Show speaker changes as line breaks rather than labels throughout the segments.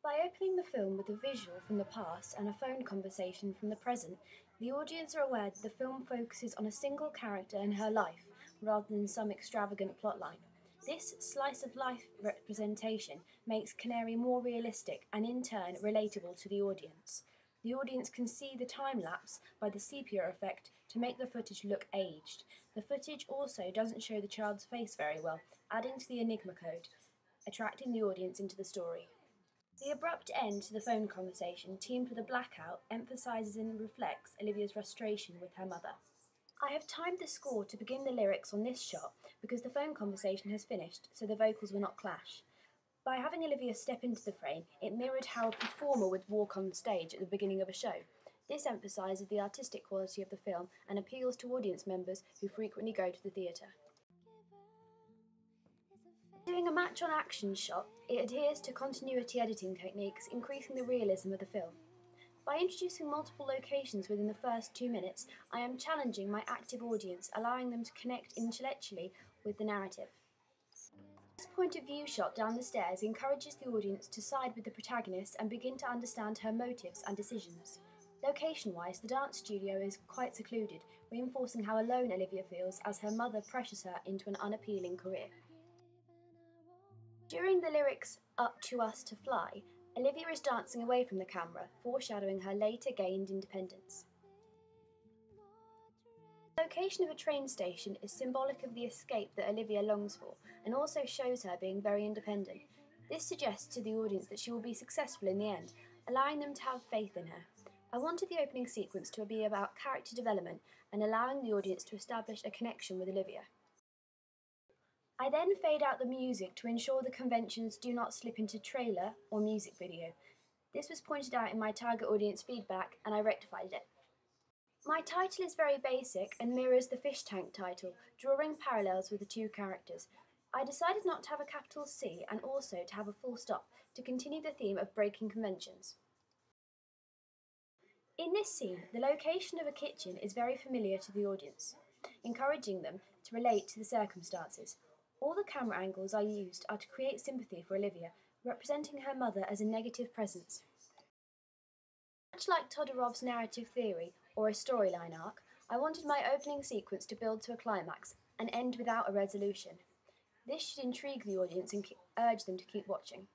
By opening the film with a visual from the past and a phone conversation from the present, the audience are aware that the film focuses on a single character and her life, rather than some extravagant plotline. This slice of life representation makes Canary more realistic and, in turn, relatable to the audience. The audience can see the time lapse by the sepia effect to make the footage look aged. The footage also doesn't show the child's face very well, adding to the enigma code, attracting the audience into the story. The abrupt end to the phone conversation, teamed with a blackout, emphasises and reflects Olivia's frustration with her mother. I have timed the score to begin the lyrics on this shot because the phone conversation has finished, so the vocals will not clash. By having Olivia step into the frame, it mirrored how a performer would walk on stage at the beginning of a show. This emphasises the artistic quality of the film and appeals to audience members who frequently go to the theatre. Doing a match on action shot, it adheres to continuity editing techniques, increasing the realism of the film. By introducing multiple locations within the first 2 minutes, I am challenging my active audience, allowing them to connect intellectually with the narrative. This point of view shot down the stairs encourages the audience to side with the protagonist and begin to understand her motives and decisions. Location-wise, the dance studio is quite secluded, reinforcing how alone Olivia feels as her mother pressures her into an unappealing career. During the lyrics Up to Us to Fly, Olivia is dancing away from the camera, foreshadowing her later gained independence. The location of a train station is symbolic of the escape that Olivia longs for, and also shows her being very independent. This suggests to the audience that she will be successful in the end, allowing them to have faith in her. I wanted the opening sequence to be about character development and allowing the audience to establish a connection with Olivia. I then fade out the music to ensure the conventions do not slip into trailer or music video. This was pointed out in my target audience feedback and I rectified it. My title is very basic and mirrors the fish tank title, drawing parallels with the two characters. I decided not to have a capital C and also to have a full stop to continue the theme of breaking conventions. In this scene, the location of a kitchen is very familiar to the audience, encouraging them to relate to the circumstances. All the camera angles I used are to create sympathy for Olivia, representing her mother as a negative presence. Much like Todorov's narrative theory or a storyline arc, I wanted my opening sequence to build to a climax and end without a resolution. This should intrigue the audience and urge them to keep watching.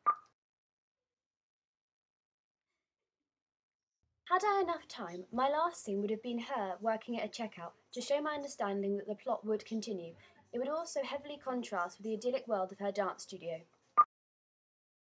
Had I enough time, my last scene would have been her working at a checkout to show my understanding that the plot would continue. It would also heavily contrast with the idyllic world of her dance studio.